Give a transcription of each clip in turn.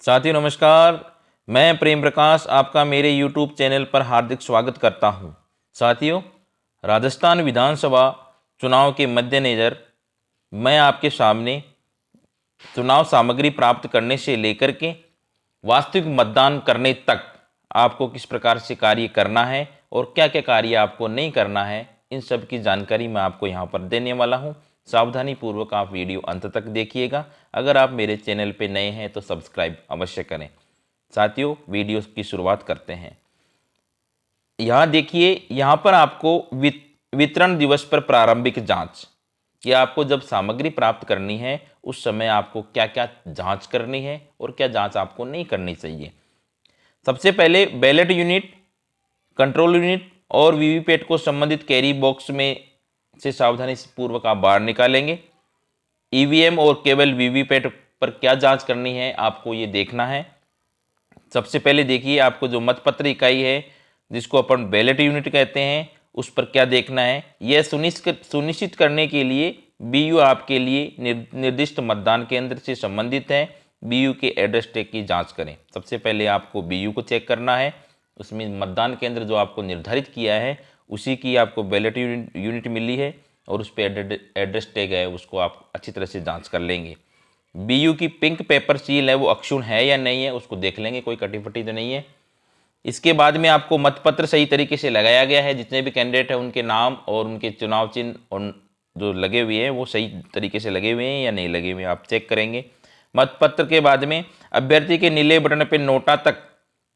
साथियों नमस्कार। मैं प्रेम प्रकाश आपका मेरे YouTube चैनल पर हार्दिक स्वागत करता हूं। साथियों, राजस्थान विधानसभा चुनाव के मद्देनज़र मैं आपके सामने चुनाव सामग्री प्राप्त करने से लेकर के वास्तविक मतदान करने तक आपको किस प्रकार से कार्य करना है और क्या क्या कार्य आपको नहीं करना है, इन सब की जानकारी मैं आपको यहाँ पर देने वाला हूँ। सावधानी पूर्वक आप वीडियो अंत तक देखिएगा। अगर आप मेरे चैनल पे नए हैं तो सब्सक्राइब अवश्य करें। साथियों, वीडियो की शुरुआत करते हैं। यहाँ देखिए, यहाँ पर आपको वितरण दिवस पर प्रारंभिक जांच, कि आपको जब सामग्री प्राप्त करनी है उस समय आपको क्या क्या जांच करनी है और क्या जांच आपको नहीं करनी चाहिए। सबसे पहले बैलेट यूनिट, कंट्रोल यूनिट और वीवीपैट को संबंधित कैरी बॉक्स में से सावधानी पूर्वक आप बाहर निकालेंगे। ईवीएम और केवल वीवीपैट पर क्या जांच करनी है आपको ये देखना है। सबसे पहले देखिए, आपको जो मतपत्र इकाई है जिसको अपन बैलेट यूनिट कहते हैं उस पर क्या देखना है। यह सुनिश्चित करने के लिए बीयू आपके लिए निर्दिष्ट मतदान केंद्र से संबंधित है। बीयू के एड्रेस टैग की जांच करें। सबसे पहले आपको बीयू को चेक करना है, उसमें मतदान केंद्र जो आपको निर्धारित किया है उसी की आपको बैलेट यूनिट मिली है और उस पर एड्रेस टैग है, उसको आप अच्छी तरह से जांच कर लेंगे। बीयू की पिंक पेपर सील है वो अक्षुण्ण है या नहीं है उसको देख लेंगे, कोई कटी फटी तो नहीं है। इसके बाद में आपको मतपत्र सही तरीके से लगाया गया है, जितने भी कैंडिडेट हैं उनके नाम और उनके चुनाव चिन्ह और जो लगे हुए हैं वो सही तरीके से लगे हुए हैं या नहीं लगे हुए हैं आप चेक करेंगे। मतपत्र के बाद में अभ्यर्थी के नीले बटन पर नोटा तक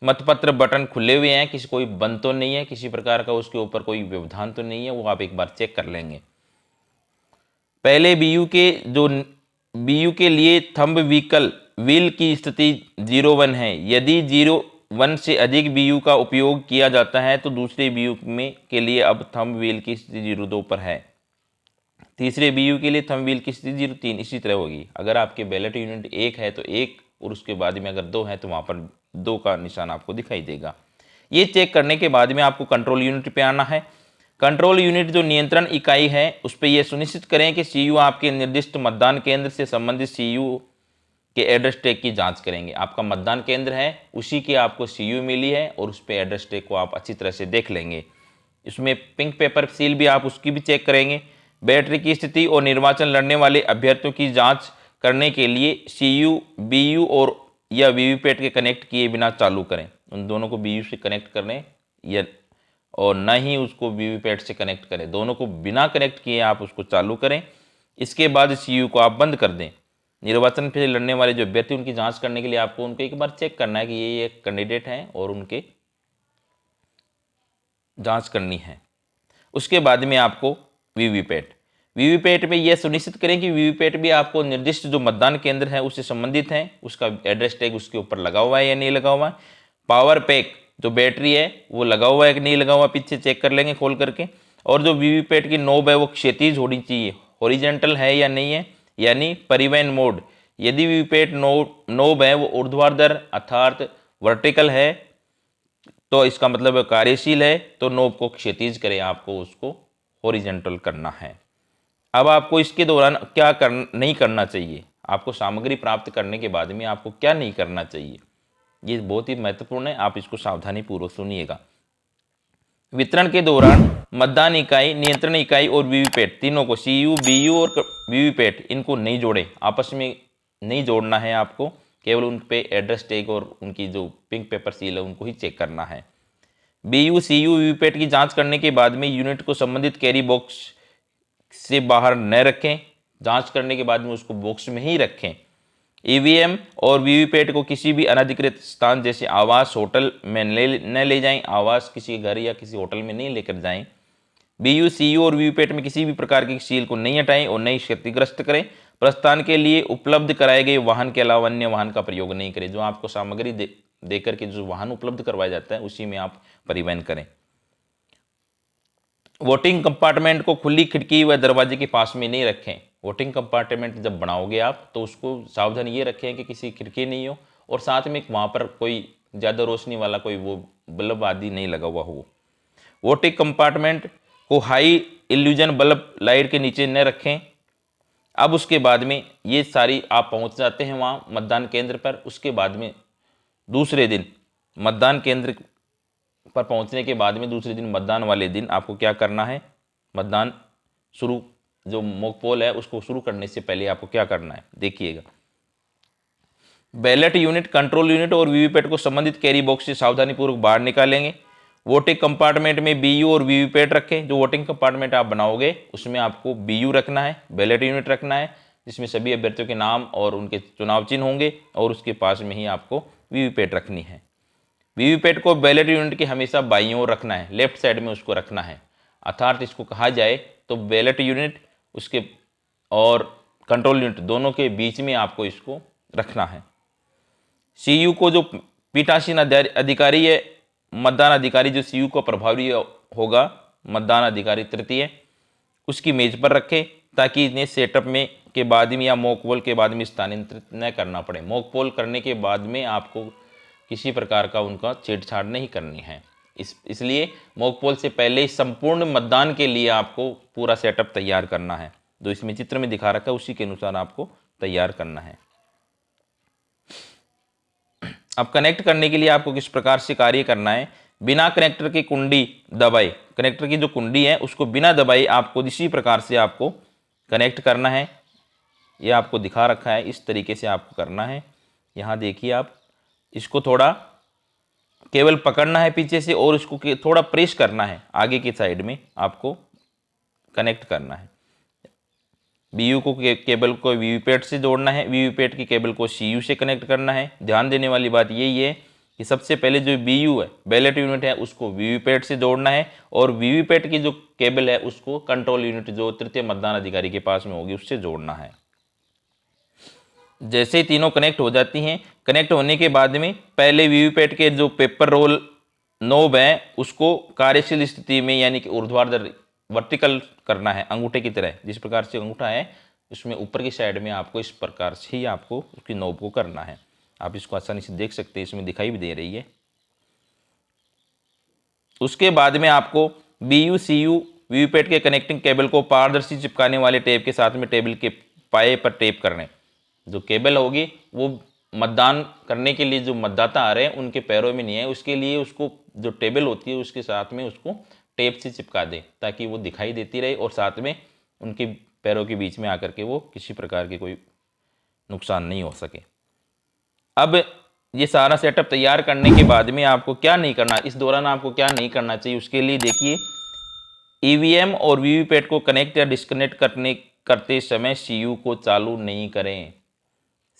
मतपत्र बटन खुले हुए हैं, किसी कोई बंद तो नहीं है, किसी प्रकार का उसके ऊपर कोई व्यवधान तो नहीं है, वो आप एक बार चेक कर लेंगे। पहले बीयू के लिए थंब व्हील की स्थिति 01 है। यदि 01 से अधिक बीयू का उपयोग किया जाता है तो दूसरे बीयू में के लिए अब थंब व्हील की स्थिति 02 पर है। तीसरे बीयू के लिए थंब व्हील की स्थिति 03 इसी तरह होगी। अगर आपके बैलेट यूनिट 1 है तो 1 और उसके बाद में अगर 2 है तो वहाँ पर 2 का निशान आपको दिखाई देगा। ये चेक करने के बाद में आपको कंट्रोल यूनिट पे आना है। कंट्रोल यूनिट जो नियंत्रण इकाई है उस पर यह सुनिश्चित करें कि सीयू आपके निर्दिष्ट मतदान केंद्र से संबंधित सीयू के एड्रेस टैग की जांच करेंगे। आपका मतदान केंद्र है उसी की आपको सीयू मिली है और उस पर एड्रेस टैग को आप अच्छी तरह से देख लेंगे। इसमें पिंक पेपर सील भी आप उसकी भी चेक करेंगे। बैटरी की स्थिति और निर्वाचन लड़ने वाले अभ्यर्थियों की जाँच करने के लिए सीयू बीयू और या वीवीपैट के कनेक्ट किए बिना चालू करें। उन दोनों को बीयू से कनेक्ट करें या और न ही उसको वीवीपैट से कनेक्ट करें, दोनों को बिना कनेक्ट किए आप उसको चालू करें। इसके बाद सीयू को आप बंद कर दें। निर्वाचन से लड़ने वाले जो अभ्यर्थी उनकी जांच करने के लिए आपको उनको एक बार चेक करना है कि ये कैंडिडेट हैं और उनके जांच करनी है। उसके बाद में आपको वीवीपैट में यह सुनिश्चित करें कि वीवीपैट भी आपको निर्दिष्ट जो मतदान केंद्र है उससे संबंधित है, उसका एड्रेस टैग उसके ऊपर लगा हुआ है या नहीं लगा हुआ है। पावर पैक जो बैटरी है वो लगा हुआ है कि नहीं लगा हुआ, पीछे चेक कर लेंगे खोल करके। और जो वीवीपैट की नोब है वो क्षैतिज होनी चाहिए, हॉरिजेंटल है या नहीं है, यानी परिवहन मोड। यदि वीवीपैट नोब है वो ऊर्ध्वाधर अर्थात वर्टिकल है तो इसका मतलब कार्यशील है, तो नोब को क्षैतिज करें, आपको उसको हॉरिजेंटल करना है। अब आपको इसके दौरान क्या नहीं करना चाहिए, आपको सामग्री प्राप्त करने के बाद में आपको क्या नहीं करना चाहिए, ये बहुत ही महत्वपूर्ण है, आप इसको सावधानी पूर्वक सुनिएगा। वितरण के दौरान मतदान इकाई, नियंत्रण इकाई और वीवीपैट तीनों को सीयू, बीयू और वीवीपैट इनको नहीं जोड़ें, आपस में नहीं जोड़ना है आपको, केवल उन पे एड्रेस टैग और उनकी जो पिंक पेपर सील है उनको ही चेक करना है। बीयू, सीयू, वीवीपैट की जांच करने के बाद में यूनिट को संबंधित कैरी बॉक्स से बाहर न रखें, जांच करने के बाद में उसको बॉक्स में ही रखें। ईवीएम और वीवीपैट को किसी भी अनधिकृत स्थान जैसे आवास, होटल में न ले जाएं। आवास किसी घर या किसी होटल में नहीं लेकर जाएं। बीयू, सीयू और वीवीपैट में किसी भी प्रकार की सील को नहीं हटाएं और नहीं क्षतिग्रस्त करें। प्रस्थान के लिए उपलब्ध कराए गए वाहन के अलावा अन्य वाहन का प्रयोग नहीं करें। जो आपको सामग्री दे करके जो वाहन उपलब्ध करवाया जाता है उसी में आप परिवहन करें। वोटिंग कंपार्टमेंट को खुली खिड़की व दरवाजे के पास में नहीं रखें। वोटिंग कंपार्टमेंट जब बनाओगे आप तो उसको सावधान ये रखें कि किसी खिड़की नहीं हो और साथ में वहाँ पर कोई ज़्यादा रोशनी वाला कोई वो बल्ब आदि नहीं लगा हुआ हो। वोटिंग कंपार्टमेंट को हाई इल्यूजन बल्ब लाइट के नीचे न रखें। अब उसके बाद में ये सारी आप पहुंच जाते हैं वहाँ मतदान केंद्र पर। उसके बाद में दूसरे दिन मतदान केंद्र पर पहुंचने के बाद में दूसरे दिन मतदान वाले दिन आपको क्या करना है, मतदान शुरू जो मॉक पोल है उसको शुरू करने से पहले आपको क्या करना है देखिएगा। बैलेट यूनिट, कंट्रोल यूनिट और वीवीपैट को संबंधित कैरी बॉक्स से सावधानीपूर्वक बाहर निकालेंगे। वोटिंग कंपार्टमेंट में बीयू और वीवीपैट रखें। जो वोटिंग कंपार्टमेंट आप बनाओगे उसमें आपको बीयू रखना है, बैलेट यूनिट रखना है जिसमें सभी अभ्यर्थियों के नाम और उनके चुनाव चिन्ह होंगे, और उसके पास में ही आपको वीवीपैट रखनी है। वीवीपैट को बैलेट यूनिट के हमेशा बाईं ओर रखना है, लेफ्ट साइड में उसको रखना है। अर्थात इसको कहा जाए तो बैलेट यूनिट उसके और कंट्रोल यूनिट दोनों के बीच में आपको इसको रखना है। सीयू को जो पीठासीन अधिकारी है, मतदान अधिकारी जो सीयू को प्रभावी होगा, मतदान अधिकारी तृतीय, उसकी मेज पर रखें ताकि इन्हें सेटअप में के बाद में या मॉक पोल के बाद में स्थानांतरित न करना पड़े। मॉक पोल करने के बाद में आपको किसी प्रकार का उनका छेड़छाड़ नहीं करनी है। इसलिए मॉक पोल से पहले संपूर्ण मतदान के लिए आपको पूरा सेटअप तैयार करना है। जो इसमें चित्र में दिखा रखा है उसी के अनुसार आपको तैयार करना है। अब कनेक्ट करने के लिए आपको किस प्रकार से कार्य करना है, बिना कनेक्टर की कुंडी दबाए, कनेक्टर की जो कुंडी है उसको बिना दबाए आपको इसी प्रकार से आपको कनेक्ट करना है। ये आपको दिखा रखा है, इस तरीके से आपको करना है। यहाँ देखिए आप इसको थोड़ा केबल पकड़ना है पीछे से और इसको थोड़ा प्रेस करना है, आगे की साइड में आपको कनेक्ट करना है। बीयू को केबल को वीवीपैट से जोड़ना है, वीवीपैट की केबल को सीयू से कनेक्ट करना है। ध्यान देने वाली बात यही है कि सबसे पहले जो बीयू है, बैलेट यूनिट है, उसको वीवीपैट से जोड़ना है और वीवीपैट की जो केबल है उसको कंट्रोल यूनिट जो तृतीय मतदान अधिकारी के पास में होगी उससे जोड़ना है। जैसे ही तीनों कनेक्ट हो जाती हैं, कनेक्ट होने के बाद में पहले वीवीपैट के जो पेपर रोल नोब है उसको कार्यशील स्थिति में यानी कि ऊर्ध्वाधर वर्टिकल करना है, अंगूठे की तरह। जिस प्रकार से अंगूठा है उसमें ऊपर की साइड में आपको इस प्रकार से ही आपको उसकी नोब को करना है। आप इसको आसानी से देख सकते हैं, इसमें दिखाई भी दे रही है। उसके बाद में आपको बीयू सीयू वीवीपैट के कनेक्टिंग केबल को पारदर्शी चिपकाने वाले टेप के साथ में टेबल के पाए पर टेप करने। जो केबल होगी वो मतदान करने के लिए जो मतदाता आ रहे हैं उनके पैरों में नहीं है, उसके लिए उसको जो टेबल होती है उसके साथ में उसको टेप से चिपका दें ताकि वो दिखाई देती रहे और साथ में उनके पैरों के बीच में आकर के वो किसी प्रकार के कोई नुकसान नहीं हो सके। अब ये सारा सेटअप तैयार करने के बाद में आपको क्या नहीं करना, इस दौरान आपको क्या नहीं करना चाहिए, उसके लिए देखिए ईवीएम और वीवीपैट को कनेक्ट या डिस्कनेक्ट करते समय सीयू को चालू नहीं करें।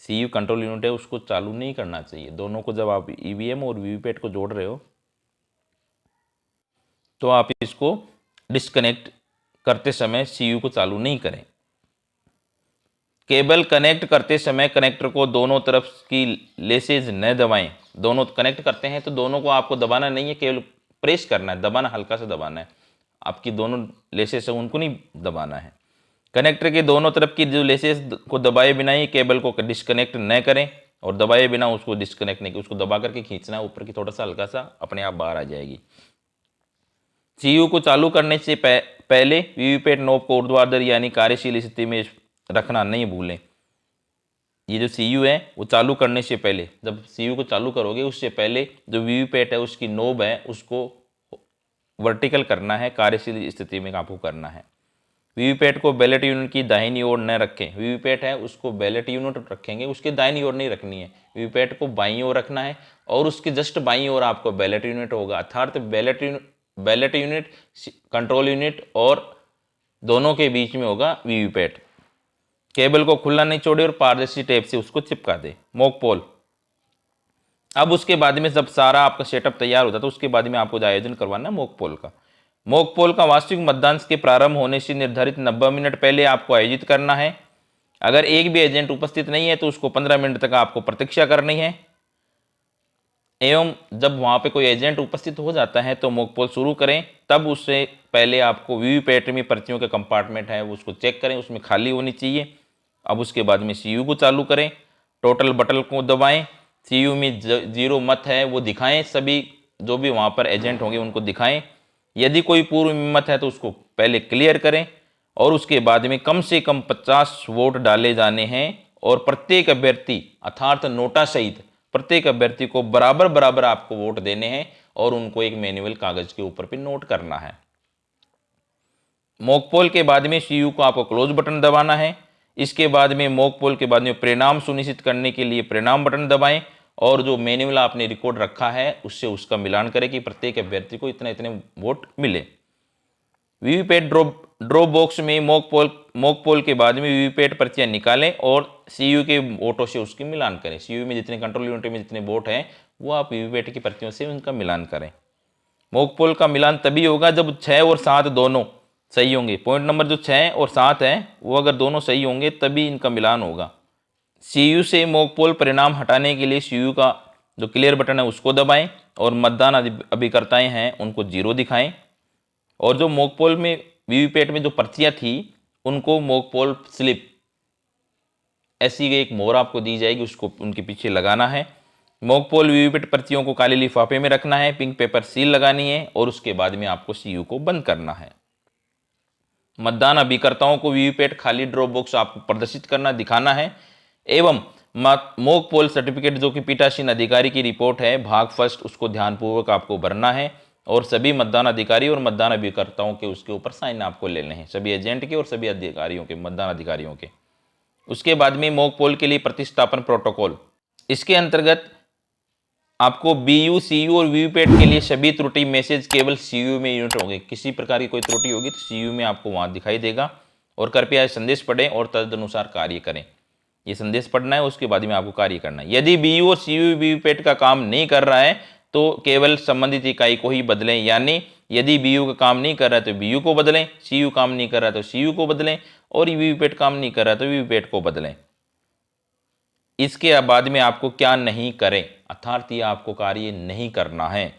सीयू कंट्रोल यूनिट है उसको चालू नहीं करना चाहिए। दोनों को जब आप ईवीएम और वीवीपैट को जोड़ रहे हो तो आप इसको डिस्कनेक्ट करते समय सीयू को चालू नहीं करें। केबल कनेक्ट करते समय कनेक्टर को दोनों तरफ की लेसेज न दबाएं। दोनों कनेक्ट करते हैं तो दोनों को आपको दबाना नहीं है, केवल प्रेस करना है, दबाना हल्का सा दबाना है। आपकी दोनों लेसेज है उनको नहीं दबाना है। कनेक्टर के दोनों तरफ की जो लेसेज को दबाए बिना ही केबल को डिस्कनेक्ट न करें और दबाए बिना उसको डिस्कनेक्ट नहीं, उसको दबा करके खींचना है ऊपर की, थोड़ा सा हल्का सा अपने आप बाहर आ जाएगी। सीयू को चालू करने से पहले वीवीपैट नोब को ऊर्ध्वाधर यानी कार्यशील स्थिति में रखना नहीं भूलें। ये जो सीयू है वो चालू करने से पहले, जब सीयू को चालू करोगे उससे पहले जो वीवीपैट है उसकी नोब है उसको वर्टिकल करना है, कार्यशील स्थिति में आपको करना है। वीवीपैट को बैलेट यूनिट की दाहिनी ओर न रखें। वीवीपैट है उसको बैलेट यूनिट रखेंगे, उसके दाहिनी ओर नहीं रखनी है, वीवीपैट को बाईं ओर रखना है और उसके जस्ट बाईं ओर आपको बैलेट यूनिट होगा। अर्थात बैलेट यूनिट कंट्रोल यूनिट और दोनों के बीच में होगा वीवीपैट। केबल को खुला नहीं छोड़े और पारदर्शी टेप से उसको चिपका दे। Mock poll. अब उसके बाद में जब सारा आपका सेटअप तैयार होता है तो उसके बाद में आपको आयोजन करवाना है मॉक पोल का। मॉक पोल का वास्तविक मतदान के प्रारंभ होने से निर्धारित 90 मिनट पहले आपको आयोजित करना है। अगर एक भी एजेंट उपस्थित नहीं है तो उसको 15 मिनट तक आपको प्रतीक्षा करनी है। एवं जब वहाँ पे कोई एजेंट उपस्थित हो जाता है तो मॉक पोल शुरू करें। तब उससे पहले आपको वीवीपैट में पर्चियों के कंपार्टमेंट है उसको चेक करें, उसमें खाली होनी चाहिए। अब उसके बाद में सीयू को चालू करें, टोटल बटन को दबाएं, सीयू में जीरो मत है वो दिखाएं, सभी जो भी वहाँ पर एजेंट होंगे उनको दिखाएं। यदि कोई पूर्व में मत है तो उसको पहले क्लियर करें और उसके बाद में कम से कम 50 वोट डाले जाने हैं और प्रत्येक अभ्यर्थी अर्थात नोटा सहित प्रत्येक अभ्यर्थी को बराबर बराबर आपको वोट देने हैं और उनको एक मैनुअल कागज के ऊपर पे नोट करना है। मॉक पोल के बाद में सीयू को आपको क्लोज बटन दबाना है। इसके बाद में मॉक पोल के बाद में परिणाम सुनिश्चित करने के लिए परिणाम बटन दबाएं और जो मैनुअल आपने रिकॉर्ड रखा है उससे उसका मिलान करें कि प्रत्येक अभ्यर्थी को इतने इतने वोट मिले। वीवीपैट ड्रॉप बॉक्स में मॉक पोल के बाद में वीवीपैट पर्चियां निकालें और सीयू के वोटों से उसकी मिलान करें। सीयू में जितने कंट्रोल यूनिट में जितने वोट हैं वो आप वीवीपैट की पर्चियों से उनका मिलान करें। मॉक पोल का मिलान तभी होगा जब 6 और 7 दोनों सही होंगे। पॉइंट नंबर जो 6 और 7 है वो अगर दोनों सही होंगे तभी इनका मिलान होगा। सीयू से मॉक पोल परिणाम हटाने के लिए सीयू का जो क्लियर बटन है उसको दबाएं और मतदान अभिकर्ताएं हैं उनको 0 दिखाएं और जो मॉक पोल में वीवीपैट में जो पर्चियां थी उनको मॉक पोल स्लिप ऐसी एक मोहर आपको दी जाएगी उसको उनके पीछे लगाना है। मॉक पोल वीवीपैट पर्चियों को काले लिफाफे में रखना है, पिंक पेपर सील लगानी है और उसके बाद में आपको सीयू को बंद करना है। मतदान अभिकर्ताओं को वीवीपैट खाली ड्रॉप बॉक्स आपको प्रदर्शित करना दिखाना है एवं मॉक पोल सर्टिफिकेट जो कि पीठासीन अधिकारी की रिपोर्ट है भाग फर्स्ट उसको ध्यानपूर्वक आपको भरना है और सभी मतदान अधिकारी और मतदान अभिकर्ताओं के उसके ऊपर साइन आपको लेने हैं, सभी एजेंट के और सभी अधिकारियों के मतदान अधिकारियों के। उसके बाद में मॉक पोल के लिए प्रतिस्थापन प्रोटोकॉल, इसके अंतर्गत आपको बीयू सीयू और वीवीपैट के लिए सभी त्रुटि मैसेज केवल सीयू में यूनिट होंगे। किसी प्रकार की कोई त्रुटि होगी तो सीयू में आपको वहाँ दिखाई देगा और कृपया संदेश पढ़ें और तदनुसार कार्य करें। ये संदेश पढ़ना है उसके बाद में आपको कार्य करना है। यदि बीयू और सीयू वीवीपैट का काम नहीं कर रहा है तो केवल संबंधित इकाई को ही बदलें, यानी यदि बीयू का काम नहीं कर रहा है तो बीयू को बदलें, सीयू काम नहीं कर रहा है तो सीयू को बदलें और वीवीपैट काम नहीं कर रहा है तो वीवीपैट को बदलें। इसके बाद में आपको क्या नहीं करें अर्थात ये आपको कार्य नहीं करना है।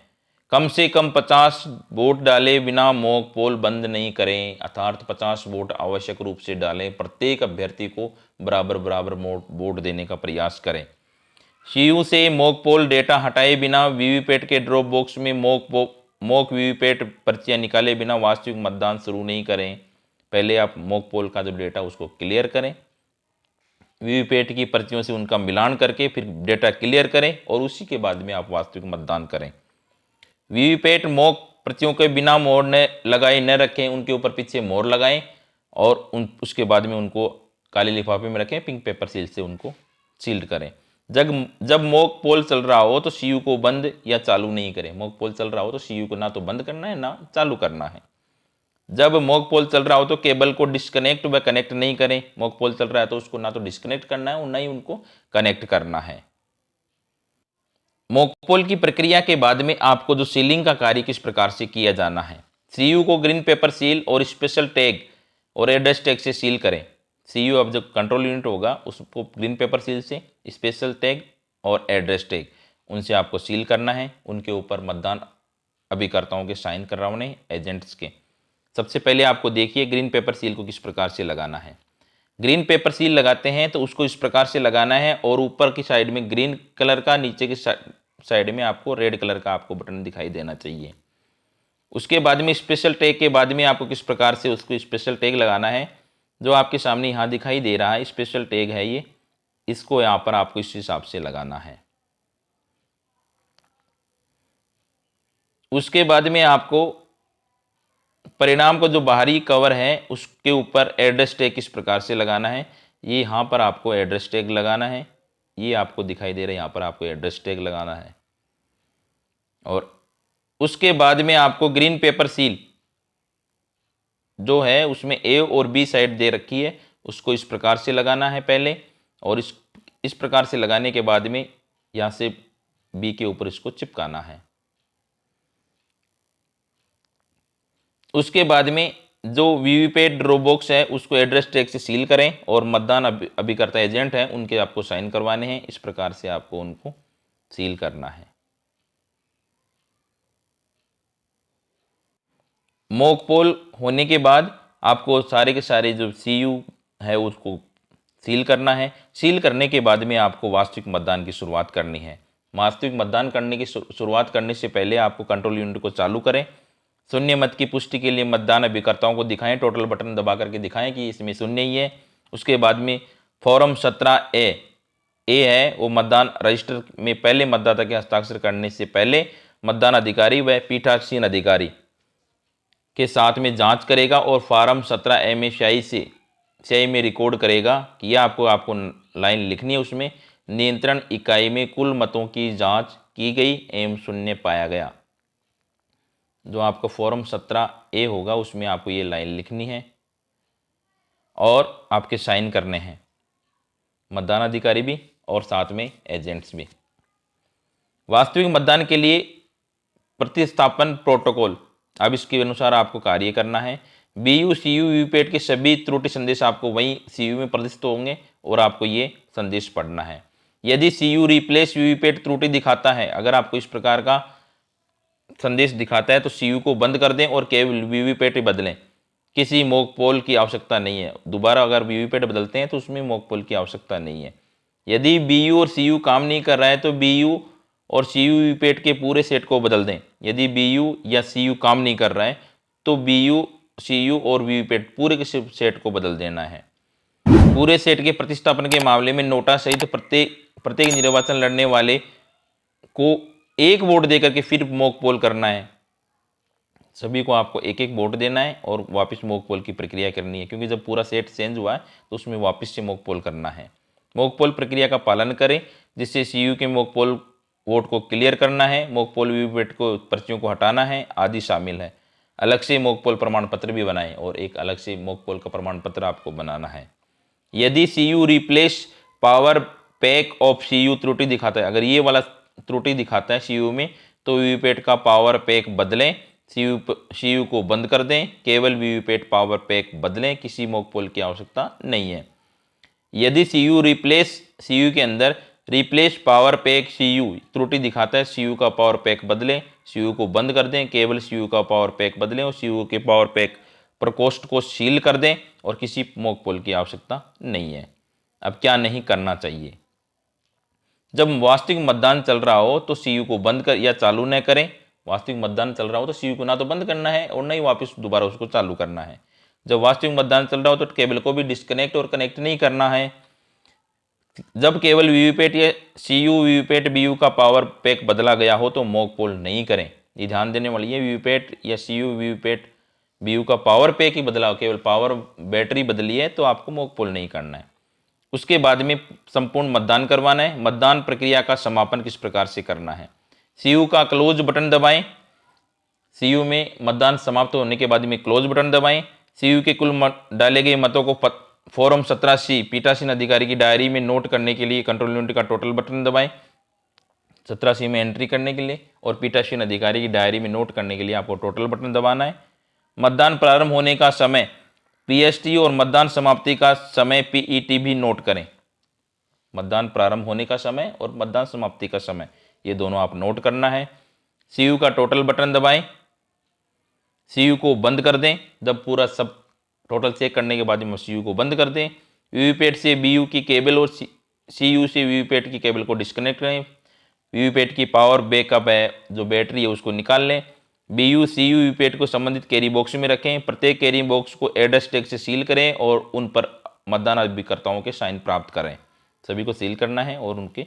कम से कम 50 वोट डाले बिना मॉक पोल बंद नहीं करें अर्थात 50 वोट आवश्यक रूप से डालें। प्रत्येक अभ्यर्थी को बराबर बराबर वोट देने का प्रयास करें। सीयू से मॉक पोल डेटा हटाए बिना वीवीपैट के ड्रॉप बॉक्स में मॉक वीवीपैट पर्चियां निकाले बिना वास्तविक मतदान शुरू नहीं करें। पहले आप मॉक पोल का जो डेटा उसको क्लियर करें, वीवीपैट की पर्चियों से उनका मिलान करके फिर डेटा क्लियर करें और उसी के बाद में आप वास्तविक मतदान करें। वीवीपैट मॉक पर्चियों के बिना मोहर न लगाए न रखें, उनके ऊपर पीछे मोहर लगाएं और उसके बाद में उनको काले लिफाफे में रखें, पिंक पेपर सील से उनको सील्ड करें। जब मॉक पोल चल रहा हो तो सीयू को बंद या चालू नहीं करें। मॉक पोल चल रहा हो तो सीयू को ना तो बंद करना है ना चालू करना है। जब मॉक पोल चल रहा हो तो केबल को डिस्कनेक्ट व कनेक्ट नहीं करें। मॉक पोल चल रहा है तो उसको ना तो डिस्कनेक्ट करना है और ना ही उनको कनेक्ट करना है। मॉक पोल की प्रक्रिया के बाद में आपको जो सीलिंग का कार्य किस प्रकार से किया जाना है। सीयू को ग्रीन पेपर सील और स्पेशल टैग और एड्रेस टैग से सील करें। सीयू अब जो कंट्रोल यूनिट होगा उसको ग्रीन पेपर सील से स्पेशल टैग और एड्रेस टैग उनसे आपको सील करना है। उनके ऊपर मतदान अभिकर्ताओं के साइन करवाने एजेंट्स के। सबसे पहले आपको देखिए ग्रीन पेपर सील को किस प्रकार से लगाना है। ग्रीन पेपर सील लगाते हैं तो उसको इस प्रकार से लगाना है और ऊपर की साइड में ग्रीन कलर का, नीचे की साइड में आपको रेड कलर का आपको बटन दिखाई देना चाहिए। उसके बाद में स्पेशल टैग के बाद में आपको किस प्रकार से उसको स्पेशल टैग लगाना है, जो आपके सामने यहाँ दिखाई दे रहा है स्पेशल टैग है ये, इसको यहाँ पर आपको इस हिसाब से लगाना है। उसके बाद में आपको परिणाम का जो बाहरी कवर है उसके ऊपर एड्रेस टैग किस प्रकार से लगाना है। ये यहाँ पर आपको एड्रेस टैग लगाना है, ये आपको दिखाई दे रहा है, यहाँ पर आपको एड्रेस टैग लगाना है। और उसके बाद में आपको ग्रीन पेपर सील जो है उसमें ए और बी साइड दे रखी है, उसको इस प्रकार से लगाना है पहले और इस प्रकार से लगाने के बाद में यहाँ से बी के ऊपर इसको चिपकाना है। उसके बाद में जो वीवीपैट ड्रॉप बॉक्स है उसको एड्रेस टैग से सील करें और मतदान अभिकर्ता एजेंट हैं उनके आपको साइन करवाने हैं। इस प्रकार से आपको उनको सील करना है। मॉक पोल होने के बाद आपको सारे के सारे जो सीयू है उसको सील करना है। सील करने के बाद में आपको वास्तविक मतदान की शुरुआत करनी है। वास्तविक मतदान करने की शुरुआत करने से पहले आपको कंट्रोल यूनिट को चालू करें। शून्य मत की पुष्टि के लिए मतदान अभिकर्ताओं को दिखाएं, टोटल बटन दबा करके दिखाएं कि इसमें शून्य ही है। उसके बाद में फॉर्म 17A है वो मतदान रजिस्टर में पहले मतदाता के हस्ताक्षर करने से पहले मतदान अधिकारी व पीठासीन अधिकारी के साथ में जांच करेगा और फॉर्म 17A में स्याही में रिकॉर्ड करेगा कि यह आपको लाइन लिखनी है, उसमें नियंत्रण इकाई में कुल मतों की जांच की गई एवं शून्य पाया गया। जो आपका फॉर्म 17A होगा उसमें आपको ये लाइन लिखनी है और आपके साइन करने हैं, मतदान अधिकारी भी और साथ में एजेंट्स भी। वास्तविक मतदान के लिए प्रतिस्थापन प्रोटोकॉल, अब इसके अनुसार आपको कार्य करना है। BU CU वीवीपैट के सभी त्रुटि संदेश आपको वहीं CU में प्रदर्शित होंगे और आपको ये संदेश पढ़ना है। यदि CU रिप्लेस वीवीपैट त्रुटि दिखाता है, अगर आपको इस प्रकार का संदेश दिखाता है तो CU को बंद कर दें और केवल वीवीपैट बदलें। किसी मॉक पोल की आवश्यकता नहीं है। दोबारा अगर वीवीपैट बदलते हैं तो उसमें मॉक पोल की आवश्यकता नहीं है। यदि BU और CU काम नहीं कर रहा है तो BU और CU वीवीपैट के पूरे सेट को बदल दें। यदि BU या CU काम नहीं कर रहा है तो BU, CU और वीवीपैट पूरे के सेट को बदल देना है। पूरे सेट के प्रतिस्थापन के मामले में नोटा सहित प्रत्येक निर्वाचन लड़ने वाले को एक वोट देकर के फिर मॉक पोल करना है। सभी को आपको एक एक वोट देना है और वापस मॉक पोल की प्रक्रिया करनी है, क्योंकि जब पूरा सेट चेंज हुआ है तो उसमें वापस से मॉक पोल करना है। मॉक पोल प्रक्रिया का पालन करें जिससे CU के मॉक पोल वोट को क्लियर करना है, मॉक पोल वीवीपैट को पर्चियों को हटाना है आदि शामिल है। अलग से मॉक पोल प्रमाण पत्र भी बनाएं और एक अलग से मॉक पोल का प्रमाण पत्र आपको बनाना है। यदि CU replace power pack of CU त्रुटि दिखाता है, अगर ये वाला त्रुटि दिखाता है CU में, तो वीवीपैट का पावर पैक बदलें, CU को बंद कर दें, केवल वीवीपैट पावर पैक बदलें, किसी मॉक पोल की आवश्यकता नहीं है। यदि CU के अंदर रिप्लेस पावर पैक CU त्रुटि दिखाता है, CU का पावर पैक बदलें, CU को बंद कर दें, केवल CU का पावर पैक बदलें और CU के पावर पैक प्रकोष्ठ को सील कर दें और किसी मॉक पोल की आवश्यकता नहीं है। अब क्या नहीं करना चाहिए? जब वास्तविक मतदान चल रहा हो तो CU को बंद कर या चालू न करें। वास्तविक मतदान चल रहा हो तो CU को ना तो बंद करना है और ना ही वापस दोबारा उसको चालू करना है। जब वास्तविक मतदान चल रहा हो तो केबल को भी डिस्कनेक्ट और कनेक्ट नहीं करना है। जब केवल वीवीपैट या CU वीवीपैट BU का पावर पैक बदला गया हो तो मॉक पोल नहीं करें। ये ध्यान देने वाली है, वीवीपैट या CU वीवीपैट BU का पावर पैक ही बदला हो, केवल पावर बैटरी बदली है तो आपको मॉक पोल नहीं करना है। उसके बाद में संपूर्ण मतदान करवाना है। मतदान प्रक्रिया का समापन किस प्रकार से करना है? CU का क्लोज बटन दबाएं। CU में मतदान समाप्त होने के बाद में क्लोज बटन दबाएं। CU के कुल डाले गए मतों को फॉर्म 17C पीठासीन अधिकारी की डायरी में नोट करने के लिए कंट्रोल यूनिट का टोटल बटन दबाएं। 17C में एंट्री करने के लिए और पीठासीन अधिकारी की डायरी में नोट करने के लिए आपको टोटल बटन दबाना है। मतदान प्रारंभ होने का समय PST और मतदान समाप्ति का समय PET भी नोट करें। मतदान प्रारंभ होने का समय और मतदान समाप्ति का समय ये दोनों आप नोट करना है। CU का टोटल बटन दबाएं। CU को बंद कर दें। जब पूरा सब टोटल चेक करने के बाद में CU को बंद कर दें। वीवीपैट से BU की केबल और CU से वीवीपैट की केबल को डिस्कनेक्ट करें। वीवीपैट की पावर बैकअप है जो बैटरी है उसको निकाल लें। BU CU वीवीपैट को संबंधित कैरी बॉक्स में रखें। प्रत्येक कैरी बॉक्स को एड्रेस टैग से सील करें और उन पर मतदान अभिकर्ताओं के साइन प्राप्त करें। सभी को सील करना है और उनके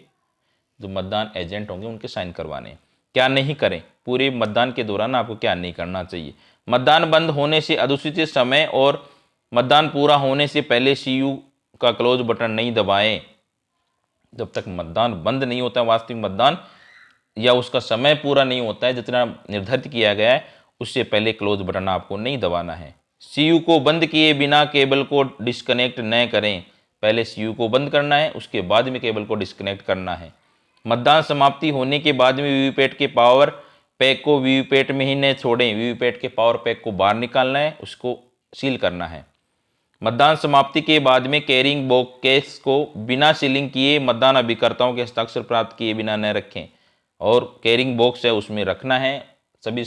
जो मतदान एजेंट होंगे उनके साइन करवाने हैं। क्या नहीं करें? पूरे मतदान के दौरान आपको क्या नहीं करना चाहिए? मतदान बंद होने से अधूषित समय और मतदान पूरा होने से पहले CU का क्लोज बटन नहीं दबाएं। जब तक मतदान बंद नहीं होता वास्तविक मतदान या उसका समय पूरा नहीं होता है जितना निर्धारित किया गया है, उससे पहले क्लोज बटन आपको नहीं दबाना है। CU को बंद किए बिना केबल को डिस्कनेक्ट न करें। पहले CU को बंद करना है, उसके बाद में केबल को डिस्कनेक्ट करना है। मतदान समाप्ति होने के बाद में वीवीपैट के पावर पैक को वीवीपैट में ही न छोड़ें। वीवीपैट के पावर पैक को बाहर निकालना है, उसको सील करना है। मतदान समाप्ति के बाद में कैरिंग बॉक्स को बिना सीलिंग किए मतदान अभिकर्ताओं के हस्ताक्षर प्राप्त किए बिना न रखें और कैरिंग बॉक्स है उसमें रखना है सभी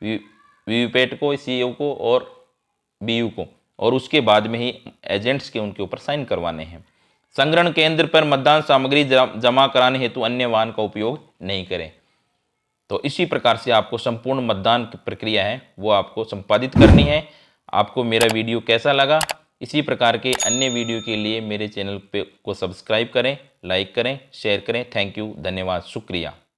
वीवीपैट को, CU को और BU को, और उसके बाद में ही एजेंट्स के उनके ऊपर साइन करवाने हैं। संग्रहण केंद्र पर मतदान सामग्री जमा कराने हेतु अन्य वाहन का उपयोग नहीं करें। तो इसी प्रकार से आपको संपूर्ण मतदान की प्रक्रिया है वो आपको संपादित करनी है। आपको मेरा वीडियो कैसा लगा, इसी प्रकार के अन्य वीडियो के लिए मेरे चैनल को सब्सक्राइब करें, लाइक करें, शेयर करें। थैंक यू, धन्यवाद, शुक्रिया।